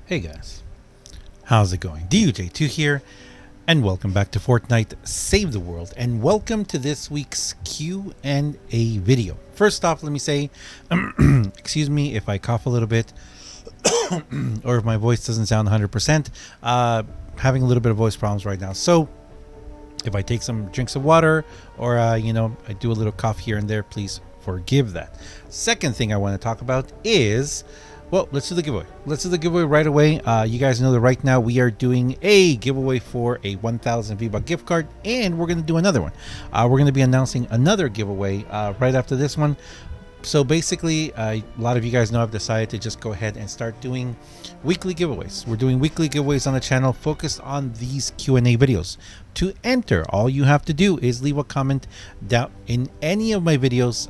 Hey guys, how's it going? DUJ2 here, and welcome back to Fortnite Save the World, and welcome to this week's Q&A video. First off, let me say, excuse me if I cough a little bit, or if my voice doesn't sound 100%, having a little bit of voice problems right now. So, if I take some drinks of water, or I do a little cough here and there, please forgive that. Second thing I want to talk about is, well, let's do the giveaway. Let's do the giveaway right away. You guys know that right now we are doing a giveaway for a 1,000 V-Buck gift card, and we're going to do another one. We're going to be announcing another giveaway right after this one. So basically, a lot of you guys know I've decided to just go ahead and start doing weekly giveaways. We're doing weekly giveaways on the channel focused on these Q&A videos. To enter, all you have to do is leave a comment down in any of my videos.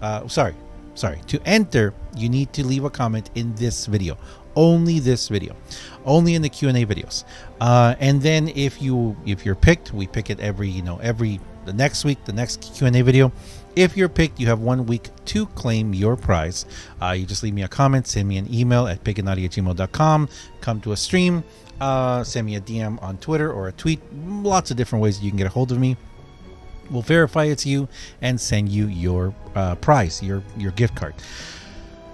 To enter, you need to leave a comment in this video. Only this video. Only in the Q&A videos. And then if you're picked, we pick it the next week, the next Q&A video. If you're picked, you have 1 week to claim your prize. You just leave me a comment, send me an email at pigginatti@gmail.com, come to a stream, send me a DM on Twitter or a tweet. Lots of different ways you can get a hold of me. We'll verify it's you and send you your prize, your gift card.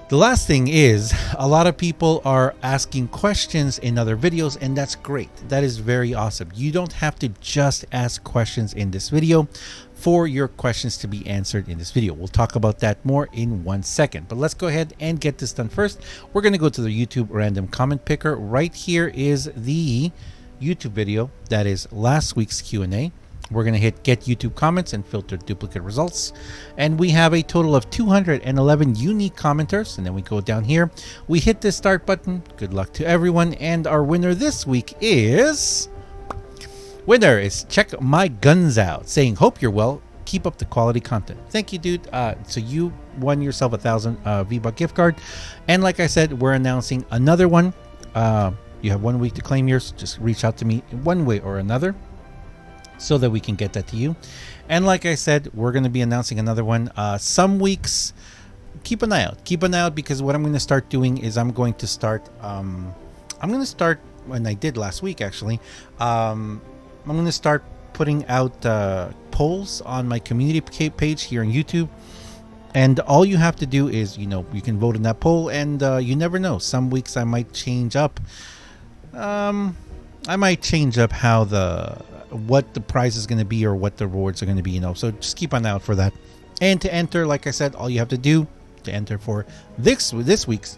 The last thing is, a lot of people are asking questions in other videos, and that's great. That is very awesome. You don't have to just ask questions in this video for your questions to be answered in this video. We'll talk about that more in 1 second, but let's go ahead and get this done first. We're going to go to the YouTube random comment picker. Right here is the YouTube video that is last week's Q&A. We're going to hit get YouTube comments and filter duplicate results. And we have a total of 211 unique commenters. And then we go down here. We hit the start button. Good luck to everyone. And our winner this week is... Check My Guns Out, saying, hope you're well. Keep up the quality content. Thank you, dude. So you won yourself a 1,000 V-Buck gift card. And like I said, we're announcing another one. You have 1 week to claim yours. Just reach out to me in one way or another, so that we can get that to you. And like I said, we're going to be announcing another one. Some weeks, keep an eye out, because what I'm going to start doing is I'm going to start, when I did last week actually, I'm going to start putting out polls on my community page here on YouTube. And all you have to do is, you can vote in that poll, and you never know. Some weeks I might change up. What the prize is going to be, or what the rewards are going to be, so just keep an eye out for that. And to enter, like I said, all you have to do to enter for this week's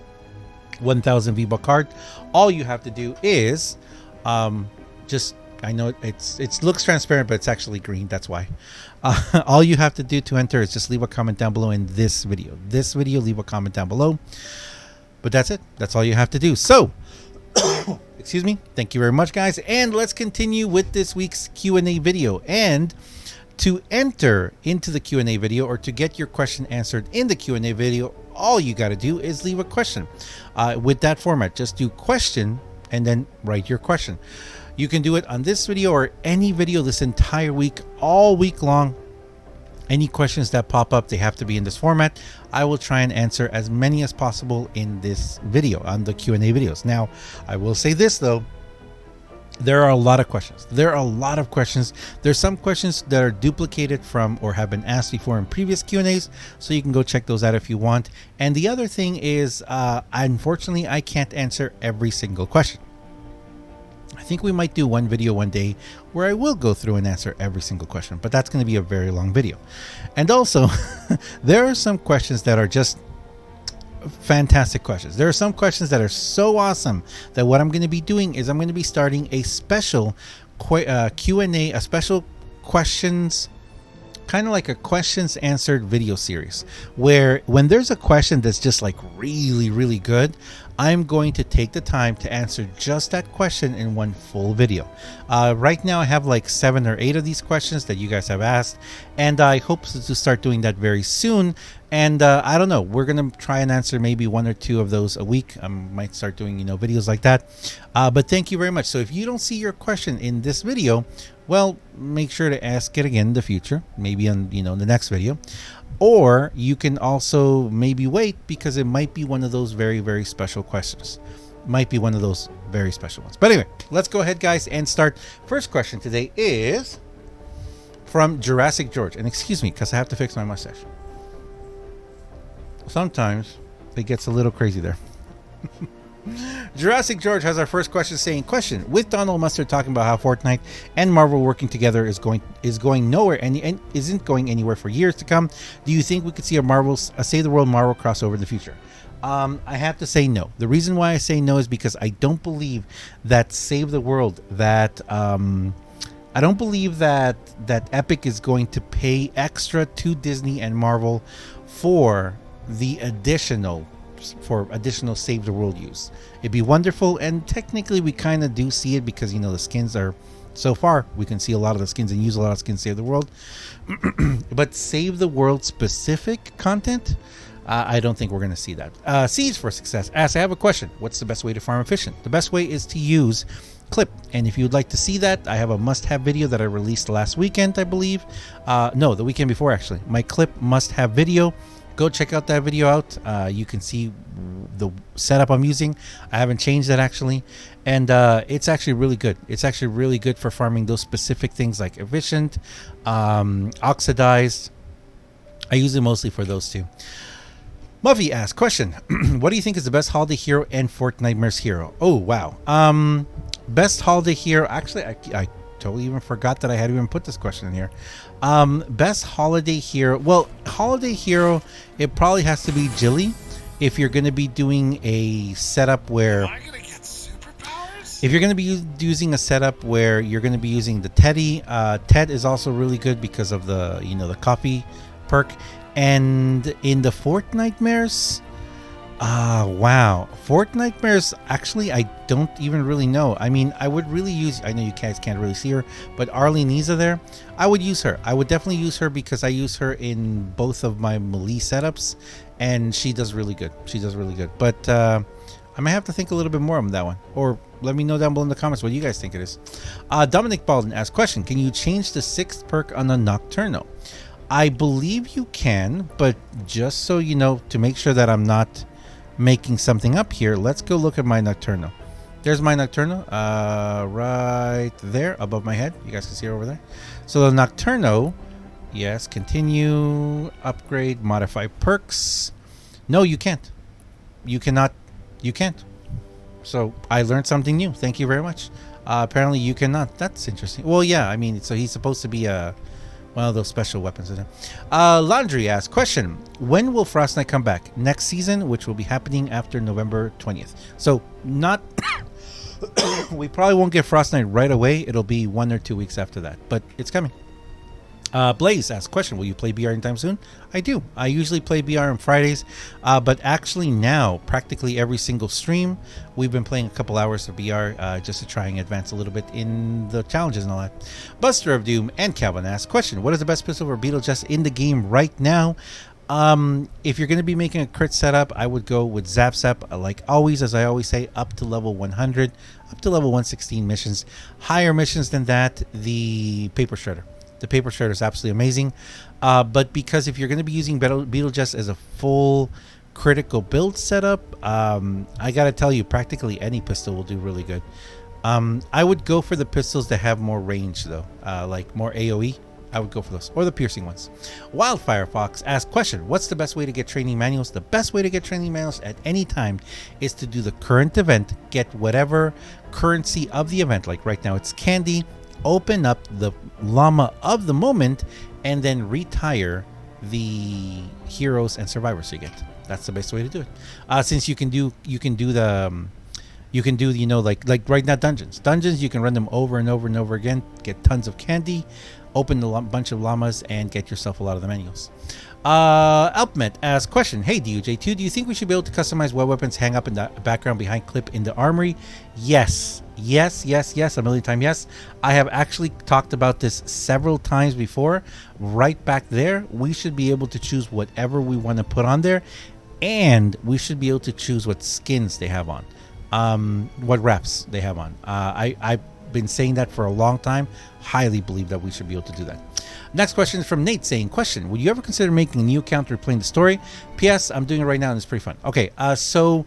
1,000 V-Buck card, all you have to do is I know it looks transparent, but it's actually green, that's why. All you have to do to enter is just leave a comment down below in this video. Leave a comment down below, but that's it. That's all you have to do. So excuse me. Thank you very much, guys. And let's continue with this week's Q&A video. And to enter into the Q&A video, or to get your question answered in the Q&A video, all you got to do is leave a question. With that format, just do question and then write your question. You can do it on this video or any video this entire week, all week long. Any questions that pop up, they have to be in this format. I will try and answer as many as possible in this video, on the Q&A videos. Now, I will say this though, there are a lot of questions. There's some questions that are duplicated from or have been asked before in previous Q&As, so you can go check those out if you want. And the other thing is, unfortunately, I can't answer every single question. I think we might do one video one day where I will go through and answer every single question, but that's going to be a very long video. And also, there are some questions that are just fantastic questions. There are some questions that are so awesome that what I'm going to be doing is I'm going to be starting a special Q&A, a special questions, kind of like a questions answered video series, where when there's a question that's just like really, really good, I'm going to take the time to answer just that question in one full video. Right now I have like 7 or 8 of these questions that you guys have asked, and I hope to start doing that very soon. And I don't know, we're gonna try and answer maybe 1 or 2 of those a week. I might start doing videos like that. But thank you very much. So if you don't see your question in this video, well, make sure to ask it again in the future, maybe on the next video. Or you can also maybe wait, because it might be one of those very, very special questions. might be one of those very special ones. But anyway, let's go ahead, guys, and start. First question today is from Jurassic George. And excuse me, because I have to fix my mustache. Sometimes it gets a little crazy there. Jurassic George has our first question saying, question, with Donald Mustard talking about how Fortnite and Marvel working together is going nowhere and isn't going anywhere for years to come, do you think we could see a Save the World Marvel crossover in the future? I have to say no. The reason why I say no is because I don't believe that Save the World, that I don't believe that Epic is going to pay extra to Disney and Marvel for additional Save the World use. It'd be wonderful, and technically we kind of do see it because, you know, the skins are, so far we can see a lot of the skins and use a lot of skins Save the World. But Save the World specific content, I don't think we're going to see that. Seeds for Success asks, I have a question. What's the best way to farm efficient? The best way is to use Clip, and if you'd like to see that, I have a must-have video that I released last weekend, I believe. No, the weekend before, actually. My Clip must-have video. Go check out that video out. You can see the setup I'm using. I haven't changed that, actually, and it's actually really good. It's actually really good for farming those specific things like efficient, oxidized. I use it mostly for those two. Muffy asks, question, what do you think is the best holiday hero and Fortnite's hero? Oh, wow. Best holiday hero. Actually, I totally even forgot that I had even put this question in here. Best holiday hero. Well, holiday hero, it probably has to be Jilly. If you're going to be doing a setup where... Am I going to get superpowers? If you're going to be using a setup where you're going to be using the Teddy, Ted is also really good because of the, you know, the coffee perk. And in the Fortnitemares, wow, Fortnitemares, actually, I don't even really know. I mean, I would really use, I know you guys can't really see her, but Arleniza there, I would use her. I would definitely use her because I use her in both of my melee setups, and she does really good. She does really good. But I might have to think a little bit more on that one. Or let me know down below in the comments what you guys think it is. Dominic Baldwin asks, question, can you change the 6th perk on the Nocturno? I believe you can, but just so you know, to make sure that I'm not making something up here, let's go look at my Nocturno. There's my Nocturno, right there above my head. You guys can see it over there. So the Nocturno, yes, continue, upgrade, modify perks. No, you can't. You cannot. You can't. So I learned something new. Thank you very much. Apparently you cannot. That's interesting. Well, yeah, I mean, so he's supposed to be a... one of those special weapons in there. Laundry asks, question, when will Frost Knight come back? Next season, which will be happening after November 20th. So not... we probably won't get Frost Knight right away. It'll be 1 or 2 weeks after that, but it's coming. Blaze asks, question, will you play BR anytime soon? I do. I usually play BR on Fridays, but actually now, practically every single stream, we've been playing a couple hours of BR just to try and advance a little bit in the challenges and all that. Buster of Doom and Calvin asks, question, what is the best pistol for Beetlejuice in the game right now? If you're going to be making a crit setup, I would go with Zap Zap, like always, as I always say, up to level 100, up to level 116 missions. Higher missions than that, the Paper Shredder. The Paper Shredder is absolutely amazing. But because if you're going to be using Beetlejuice as a full critical build setup, I got to tell you, practically any pistol will do really good. I would go for the pistols that have more range, though, like more AoE. I would go for those, or the piercing ones. Wildfire Fox asks, question, what's the best way to get training manuals? The best way to get training manuals at any time is to do the current event, get whatever currency of the event, like right now it's candy, open up the llama of the moment, and then retire the heroes and survivors you get. That's the best way to do it. Since you can do you know, like right now dungeons you can run them over and over and over again, get tons of candy, open a bunch of llamas, and get yourself a lot of the manuals. Alpmet asks, question, hey DUJ2, do you think we should be able to customize web weapons hang up in the background behind clip in the armory? Yes, a million times yes. I have actually talked about this several times before. Right back there, we should be able to choose whatever we want to put on there, and we should be able to choose what skins they have on, what wraps they have on. I've been saying that for a long time. Highly believe that we should be able to do that. Next question is from Nate saying, question, would you ever consider making a new account or playing the story? P.S. I'm doing it right now and it's pretty fun. Okay, so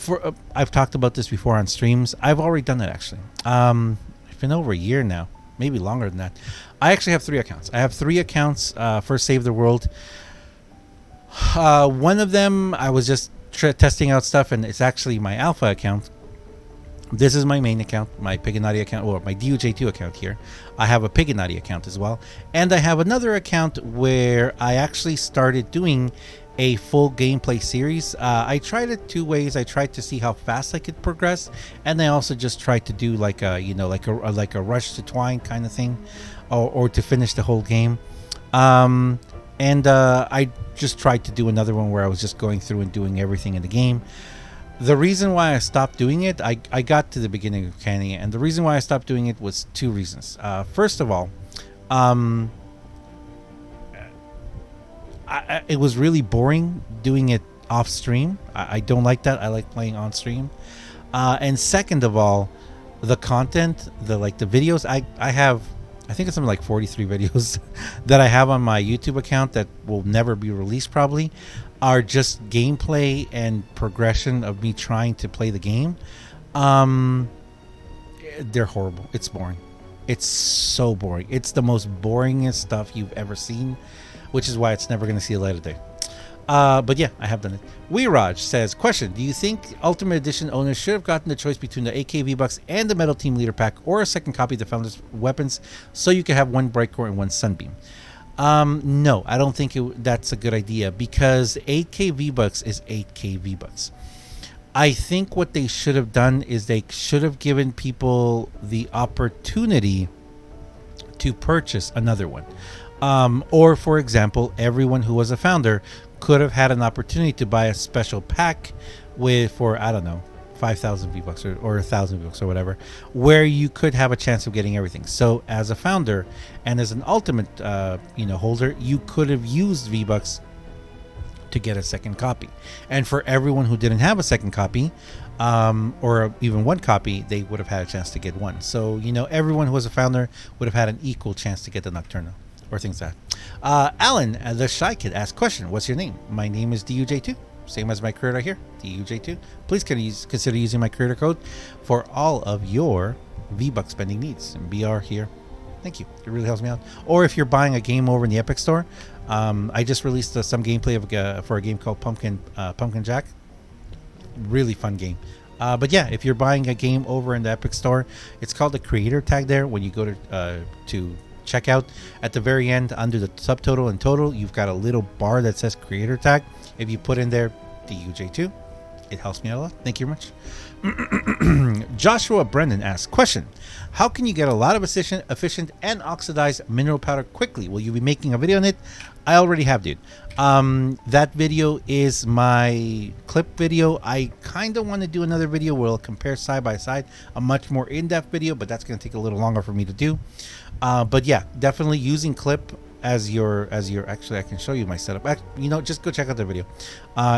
For I've talked about this before on streams. I've already done that actually. It's been over a year now, maybe longer than that. I actually have 3 accounts. I have 3 accounts for Save the World. One of them I was just testing out stuff, and it's actually my alpha account. This is my main account, my Pigginatti account, or my DUJ2 account here. I have a Pigginatti account as well. And I have another account where I actually started doing a full gameplay series. I tried it 2 ways. I tried to see how fast I could progress, and I also just tried to do like a, you know, like a rush to twine kind of thing, or to finish the whole game. And I just tried to do another one where I was just going through and doing everything in the game. The reason why I stopped doing it, I got to the beginning of QnA, and the reason why I stopped doing it was 2 reasons. First of all, it was really boring doing it off stream. I don't like that. I like playing on stream. And second of all, the content, the videos, I have, I think it's something like 43 videos that I have on my YouTube account that will never be released probably, are just gameplay and progression of me trying to play the game. They're horrible. It's boring. It's so boring. It's the most boringest stuff you've ever seen, which is why it's never going to see the light of day. But yeah, I have done it. Weeraj says, question, do you think Ultimate Edition owners should have gotten the choice between the AK V-Bucks and the Metal Team Leader Pack, or a second copy of the Founder's Weapons, so you could have 1 Bright Core and 1 Sunbeam? No, I don't think that's a good idea, because 8K V-Bucks is 8K V-Bucks. I think what they should have done is they should have given people the opportunity to purchase another one. Or, for example, everyone who was a founder could have had an opportunity to buy a special pack for, I don't know, 5,000 V-Bucks or 1,000 V-Bucks or whatever, where you could have a chance of getting everything. So as a founder and as an ultimate holder, you could have used V-Bucks to get a second copy. And for everyone who didn't have a second copy, or even 1 copy, they would have had a chance to get 1. So, everyone who was a founder would have had an equal chance to get the Nocturno, or things like that. Alan, the Shy Kid, asked, question, what's your name? My name is DUJ2. Same as my creator here, DUJ2. Please consider using my creator code for all of your V-Buck spending needs. And BR here. Thank you. It really helps me out. Or if you're buying a game over in the Epic Store, I just released some gameplay for a game called Pumpkin Jack. Really fun game. But yeah, if you're buying a game over in the Epic Store, it's called the creator tag there. When you go to checkout, at the very end, under the subtotal and total, you've got a little bar that says creator tag. If you put in there DUJ2, it helps me out a lot. Thank you very much. Joshua Brendan asks, question, how can you get a lot of efficient and oxidized mineral powder quickly? Will you be making a video on it? I already have, dude. That video is my clip video. I kind of want to do another video where I'll compare side by side, a much more in-depth video, but that's going to take a little longer for me to do. But yeah, definitely using clip as your actually, I can show you my setup. Just go check out the video.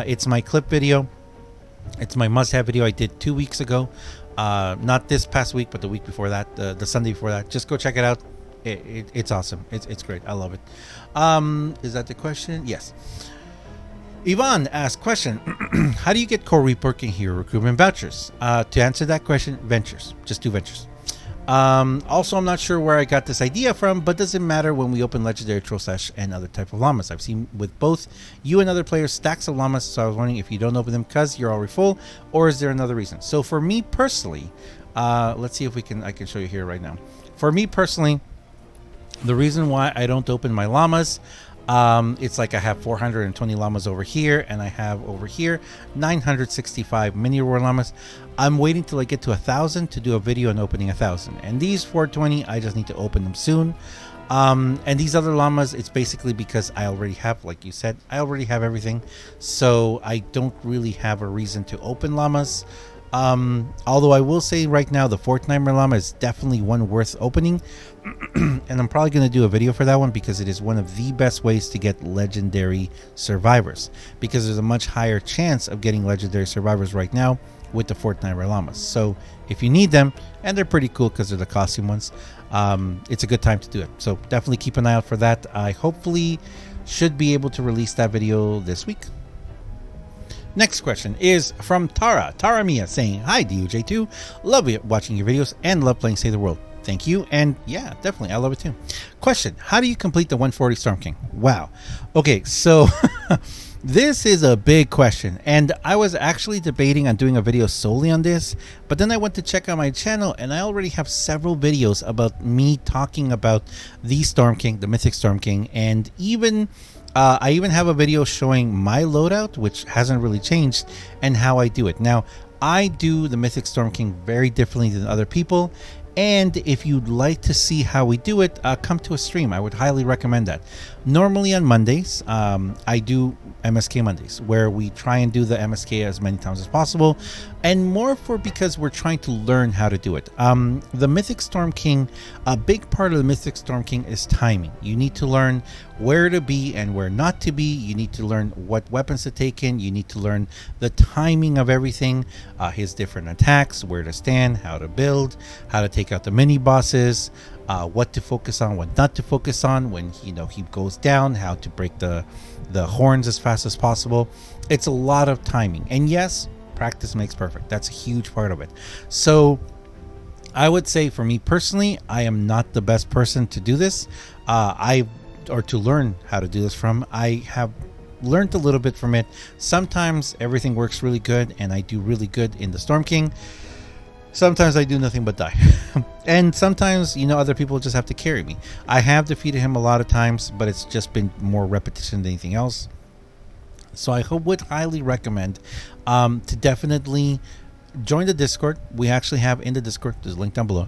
It's my clip video. It's my must-have video I did 2 weeks ago. Not this past week, but the week before that, the Sunday before that. Just go check it out. It's awesome. It's great. I love it. Is that the question? Yes. Yvonne asked, question, how do you get core reworking hero recruitment vouchers? To answer that question, ventures. Just do ventures. Also, I'm not sure where I got this idea from, but doesn't matter when we open legendary troll slash and other type of llamas. I've seen with both you and other players stacks of llamas, so I was wondering if you don't open them because you're already full, or is there another reason? So for me personally, let's see if I can show you here right now. For me personally, the reason why I don't open my llamas, it's like I have 420 llamas over here, and I have over here 965 mini roar llamas. I'm waiting till I get to 1,000 to do a video on opening 1,000, and these 420 I just need to open them soon. And these other llamas, it's basically because I already have, like you said, I already have everything, so I don't really have a reason to open llamas. Although I will say right now the Fortnite llama is definitely one worth opening, and I'm probably going to do a video for that one because it is one of the best ways to get legendary survivors, because there's a much higher chance of getting legendary survivors right now with the Fortnite llamas. So if you need them, and they're pretty cool because they're the costume ones, it's a good time to do it. So definitely keep an eye out for that. I hopefully should be able to release that video this week. Next question is from Tara Mia, saying, "Hi DUJ2, love watching your videos and love playing Save the World. Thank you." And yeah, definitely, I love it too. Question: how do you complete the 140 Storm King? Wow. Okay, so this is a big question, and I was actually debating on doing a video solely on this, but then I went to check out my channel, and I already have several videos about me talking about the Storm King, the Mythic Storm King, and even I even have a video showing my loadout, which hasn't really changed, and how I do it. Now, I do the Mythic Storm King very differently than other people, and if you'd like to see how we do it, come to a stream. I would highly recommend that. Normally on Mondays, I do MSK Mondays, where we try and do the MSK as many times as possible, and more because we're trying to learn how to do it. The Mythic Storm King, a big part of the Mythic Storm King is timing. You need to learn where to be and where not to be. You need to learn what weapons to take in. You need to learn the timing of everything, his different attacks, where to stand, how to build, how to take out the mini bosses, what to focus on, what not to focus on when he goes down, how to break the horns as fast as possible. It's a lot of timing, and yes, practice makes perfect. That's a huge part of it. So I would say, for me personally, I am not the best person to do this, or to learn how to do this from. I have learned a little bit from it. Sometimes everything works really good and I do really good in the Storm King. Sometimes I do nothing but die. And sometimes, other people just have to carry me. I have defeated him a lot of times, but it's just been more repetition than anything else. So I would highly recommend to definitely join the Discord. We actually have in the Discord, there's a link down below.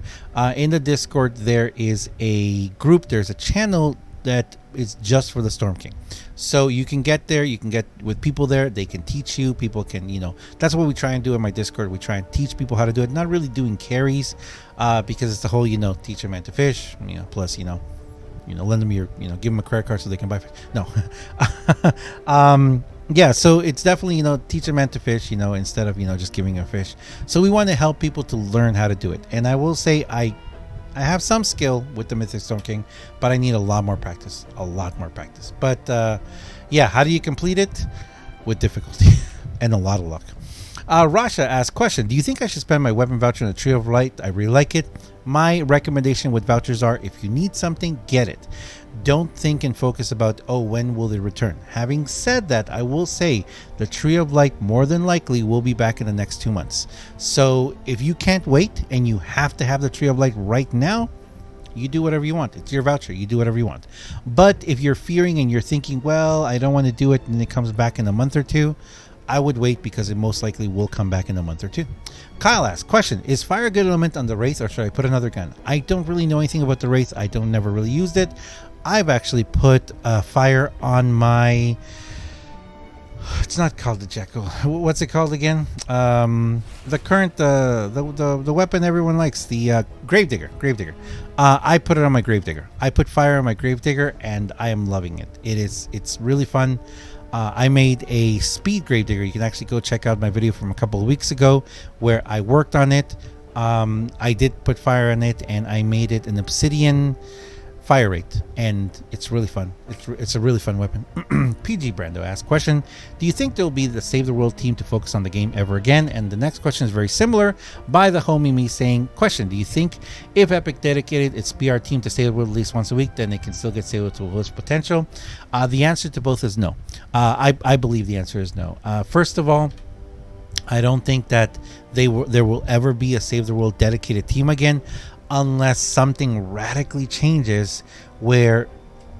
In the Discord, there is a group, there's a channel that is just for the Storm King. So you can get there, you can get with people there, they can teach you, people can, that's what we try and do in my Discord. We try and teach people how to do it, not really doing carries, because it's the whole, teach a man to fish, plus, lend them your, give them a credit card so they can buy fish. No. Yeah, so it's definitely, teach a man to fish, instead of, just giving a fish. So we want to help people to learn how to do it. And I will say, I have some skill with the Mythic Storm King, but I need a lot more practice. But yeah, how do you complete it? With difficulty and a lot of luck. Rasha asks, question: do you think I should spend my weapon voucher on the Tree of Light? I really like it. My recommendation with vouchers are, if you need something, get it. Don't think and focus about, when will they return? Having said that, I will say the Tree of Light more than likely will be back in the next 2 months. So if you can't wait and you have to have the Tree of Light right now, you do whatever you want. It's your voucher. You do whatever you want. But if you're fearing and you're thinking, well, I don't want to do it, and it comes back in a month or two, I would wait, because it most likely will come back in a month or two. Kyle asks, question: is fire a good element on the Wraith, or should I put another gun? I don't really know anything about the Wraith. I never really used it. I've actually put fire on my... It's not called the Jekyll. What's it called again? The current... the weapon everyone likes. The Gravedigger. I put it on my Gravedigger. I put fire on my Gravedigger, and I am loving it. It's really fun. I made a speed Gravedigger. You can actually go check out my video from a couple of weeks ago where I worked on it. I did put fire on it, and I made it an obsidian fire rate, and it's really fun. It's a really fun weapon. PG Brando asks, question: do you think there will be the Save the World team to focus on the game ever again? And the next question is very similar, by the homie me, saying, question: do you think if Epic dedicated its PR team to Save the World at least once a week, then they can still get Save the World to its potential? The answer to both is no. I believe the answer is no. First of all, I don't think that there will ever be a Save the World dedicated team again, unless something radically changes where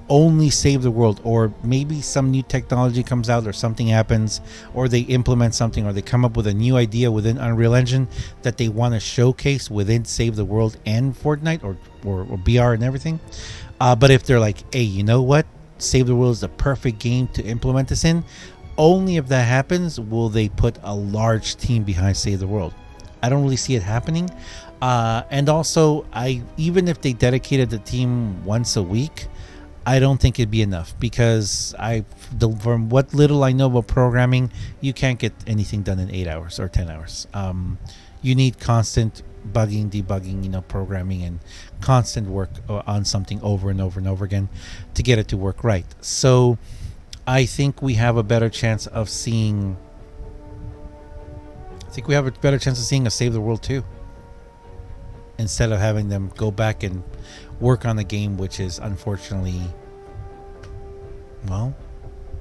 only Save the World, or maybe some new technology comes out, or something happens, or they implement something, or they come up with a new idea within Unreal Engine that they want to showcase within Save the World and Fortnite, or BR and everything. But if they're like, hey, you know what, Save the World is the perfect game to implement this in, only if that happens will they put a large team behind Save the World. I don't really see it happening. And also, even if they dedicated the team once a week, I don't think it'd be enough, because from what little I know about programming, you can't get anything done in 8 hours or 10 hours. You need constant bugging, debugging, programming, and constant work on something over and over and over again to get it to work right. So I think we have a better chance of seeing think we have a better chance of seeing a Save the World 2 instead of having them go back and work on the game, which is unfortunately, well,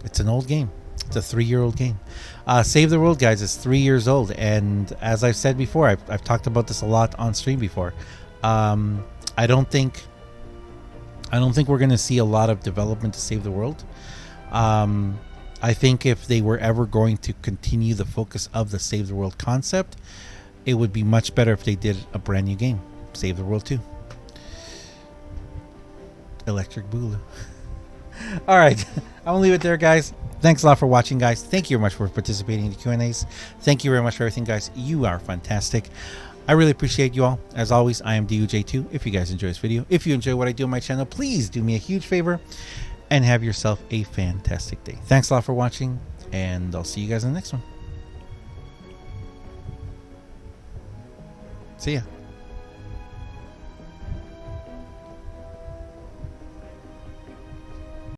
it's an old game. It's a 3-year-old game. Save the World, guys, is 3 years old, and as I've said before, I've talked about this a lot on stream before. I don't think we're going to see a lot of development to Save the World. I think if they were ever going to continue the focus of the Save the World concept, it would be much better if they did a brand new game, Save the World 2. Electric Boogaloo. All right, I'm gonna leave it there, guys. Thanks a lot for watching, guys. Thank you very much for participating in the Q&As. Thank you very much for everything, guys. You are fantastic. I really appreciate you all. As always, I am DUJ2. If you guys enjoy this video, if you enjoy what I do on my channel, please do me a huge favor and have yourself a fantastic day. Thanks a lot for watching, and I'll see you guys in the next one. See ya.